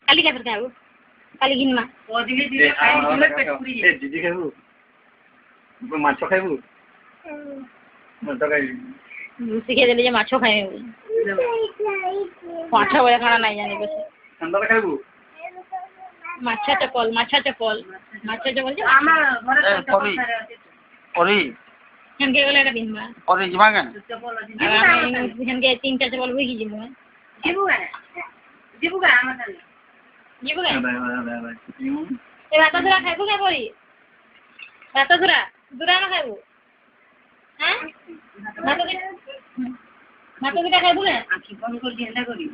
काली क्या करते हैं वो काली गिनमा ओ दीदी खाई मुझे पेट पूरी ए दीदी खाइबू माछ खाइबू माछ खाइबू सिखे देले जे माछो खाए माछ वाला खाना नहीं जाने बस ठंडा खाइबू माछा चपल जो आमा घरे ओरी हमके वाला का बिनमा ओरी जिमा के हमके 3 चपल हुई की जिमा जीबू का आमा चल जीबू का ए बात दुरा खाइबू क्या परी बात दुरा ना खाइबू हां बात दुरा खाइबू क्या आखी बंद कर दिया करी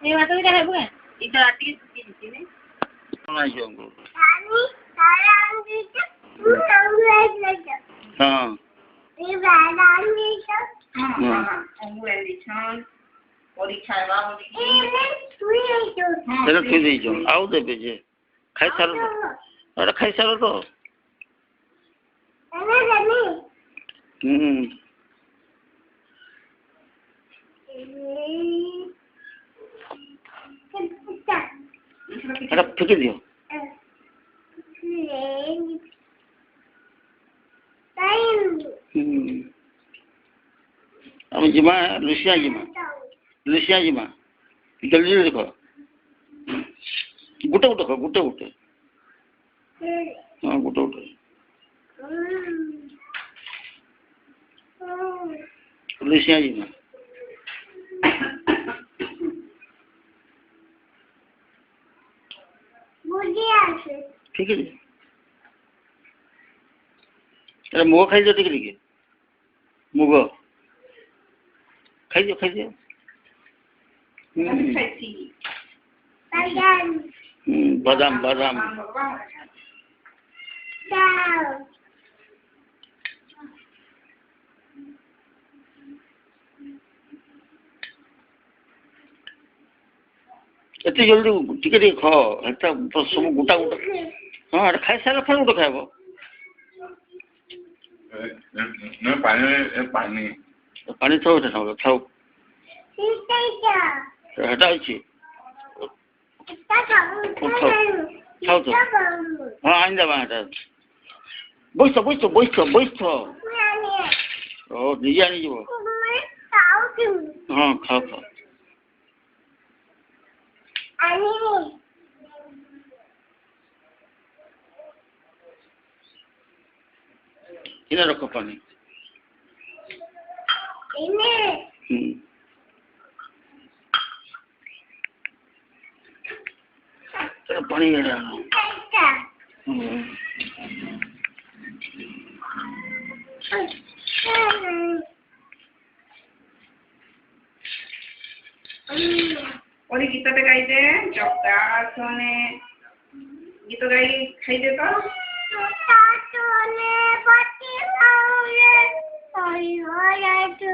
ए बात दुरा खाइबू क्या इधर आती सुकी जीती ने नहीं जो अंकल रानी सारा अंकित तू अंग्रेज लगा हां ये वाला अंकित हां अंग्रेज छन परीक्षा बा होली तू ये जो तेरे तू दे जो आओ दे बेजे खाई सारो अरे खाई सारो तो अरे रानी अरे फेंक दियो अब जिमा लुसिया जिमा जल्दी देखो गुटे हाँ गुटे लुसिया जिमा ठीक है अरे मुग खाई जाओ टिके मुग खाई जाओ बादाम एते जल्दी टिके खाओ हेता सब गोटा हाँ खाई सारा फिर गोटे खाइब पानी थाओ थाओ हेटा अच्छी खाओ तो हाँ आइन देवा हेटा बैठ ओ निजे आनी जीव हाँ खाओ इन्हें रखो पानी पानी और गीत पे गाई दे जप्ता सोने गीत गाई खाई दे तो सोने बाती आए आई आए तू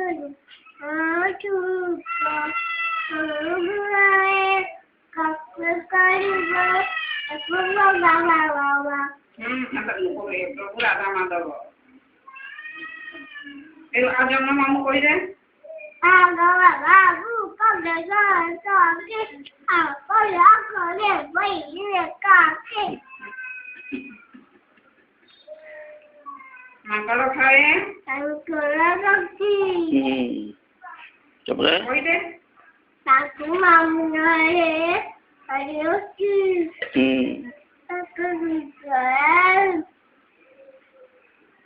पूरा दामा दो आज हम मामू कोई दे मंगल खाए चपले कोई दे सासू मामू है अरे उसकी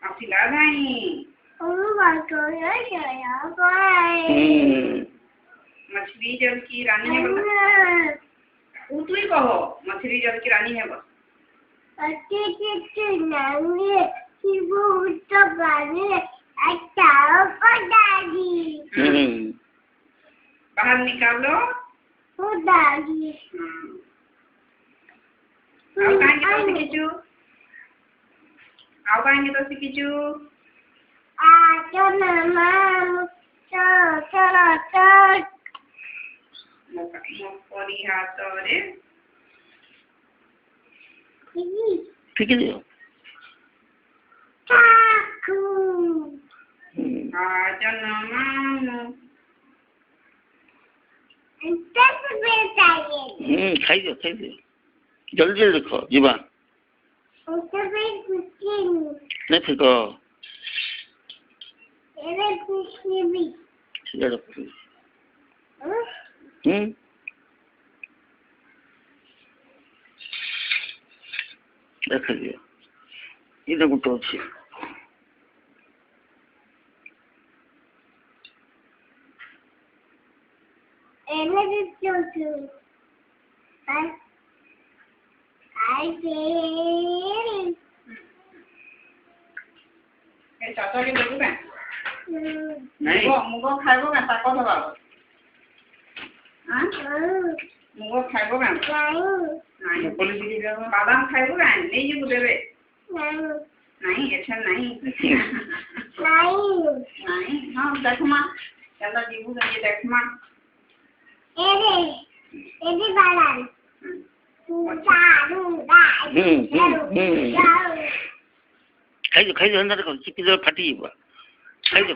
आपकी लाज आई मछली जल की रानी है बस तू ही कहो मछली जल की रानी है बस बाहर निकालो आओ कहेंगे तो सीखीचू ठीक है ଖାଇଦିଅ ଖାଇଦିଅ ଜଲ୍ଦି ଜଲ୍ଦି ଦେଖ ଯିବା ନାଇଁ ଫେକ ଦେଖାଯିବ ଏଇଟା ଗୋଟେ ଅଛି ଚଟଣି ଦେବୁ କାଁ ନାଇଁ ମୁଗ ଖାଇବ କାଁ ଶାଗ ଦେବା ମୁଗ ଖାଇବ କାଁ ନାଇଁ ବାଦାମ ଖାଇବୁ କାଁ ନେଇଯିବୁ ଦେବେ ନାଇଁ ଏଠା ନାଇଁ ନାଇଁ ହଁ ଦେଖମା କେନ୍ତା ଯିବୁ କେମିତି ଦେଖମା ଖାଇଦିଅ ଖାଇଦିଅ ହେନ୍ତା ଦେଖ ଚିପିଦେଲେ ଫାଟିଯିବ ଖାଇଦିଅ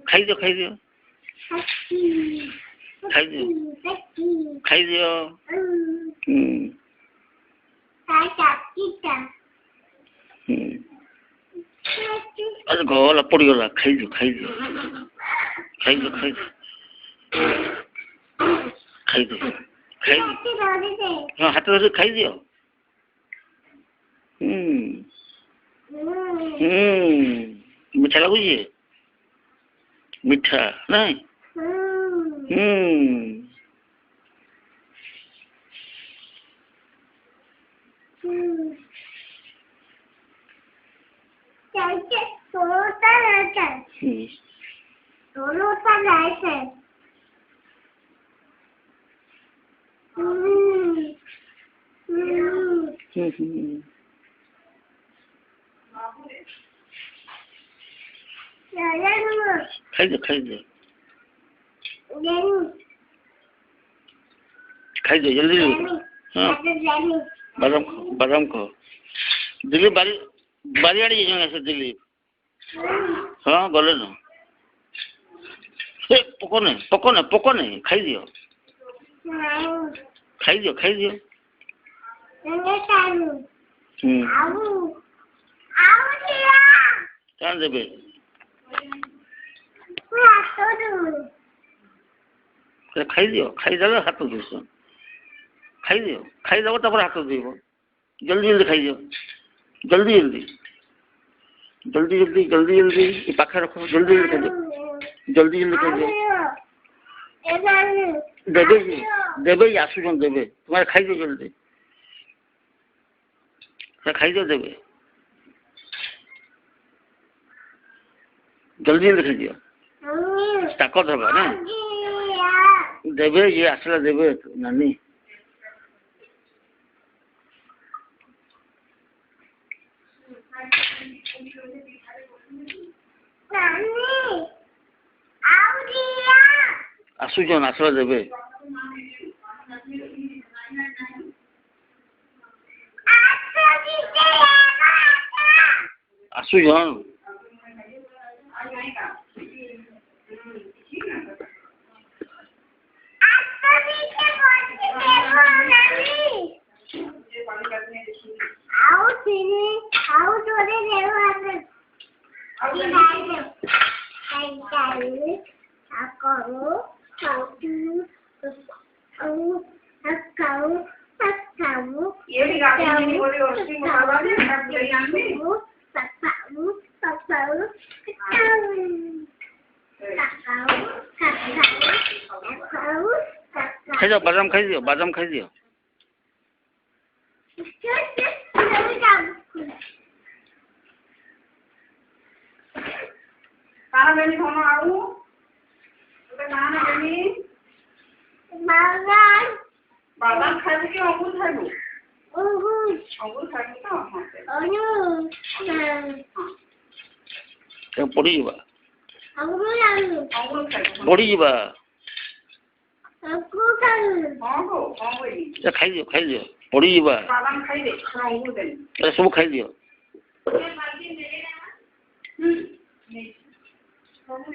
ଖାଇଦିଅ ଖାଇଦିଅ ଖାଇଦିଅ ଖାଇଦିଅ ଆରେ ଗଲା ପଡ଼ିଗଲା ଖାଇଦିଅ ଖାଇଦିଅ ଖାଇଦିଅ ଖାଇଦିଅ ଖାଇଦିଅ ଖାଇଦିଅ ହଁ ହାତ ଧରି ଖାଇଦିଅ ମିଠା ଲାଗୁଛି ମିଠା ନାଇଁ ଖାଇଦିଅ ଖାଇଦିଅ ଖାଇଦିଅ ଜଲ୍ଦି ହଁ ବାଦାମ ଖାଅ ଦିଲ୍ଲୀପ ବାରିଆଡ଼େ ଯାଇଛନ୍ତି ଆସ ଦିଲ୍ଲୀପ ହଁ ଗଲେ ନା ପୋକ ନାହିଁ ଖାଇଦିଅ ଖାଇଦିଅ ଖାଇଦିଅ କାଣ ଦେବେ ଖାଇଦିଅ ଖାଇଦେଲେ ହାତ ଧୋଇସ ଖାଇଦିଅ ଖାଇଦେବ ତାପରେ ହାତ ଧୋଇବ ଜଲ୍ଦି ଜଲ୍ଦି ଖାଇଦିଅ ଜଲ୍ଦି ଜଲ୍ଦି ଜଲ୍ଦି ଜଲ୍ଦି ଜଲ୍ଦି ଜଲ୍ଦି ଏ ପାଖରେ ରଖ ଜଲ୍ଦି ଜଲ୍ଦି ଖାଇଦିଅ ଜଲ୍ଦି ଜଲ୍ଦି ଖାଇଦିଅ ଦେବେ ଦେବେ ଆସୁଛନ୍ତି ଦେବେ ତୁମେ ଖାଇଦିଅ ଜଲ୍ଦି ଖାଇଦିଅ ଦେବେ ଜଲ୍ଦି ଜଲ୍ଦି ଖାଇଦିଅ ତାକତ ହେବା ନା ଦେବେ ଇଏ ଆସିଲା ଦେବେ ନାନୀ ଆସୁଛନ୍ ଆସିଲା ଦେବେ ଆସୁଛନ୍ ଖାଇଦିଅ ବାଦାମ ଖାଇଦିଅ କାଣା ବେନି ଧନ ଆଉ ତୋତେ କାଣା ବେନି ବାଦାମ ଖାଇବୁ କି ଅଙ୍ଗୁର ଖାଇବୁ ଅଙ୍ଗୁର ଖାଇବୁ ତ ପଡ଼ିଯିବା ଅଙ୍ଗୁର ଖାଇବୁ ପଡ଼ିଯିବା ଖାଇଦିଅ ଖାଇଦିଅ ପଡ଼ିଯିବା ବାଦାମ ଖାଇଦେ ଅଙ୍ଗୁର ଦେନି ସବୁ ଖାଇଦିଅ ସବୁ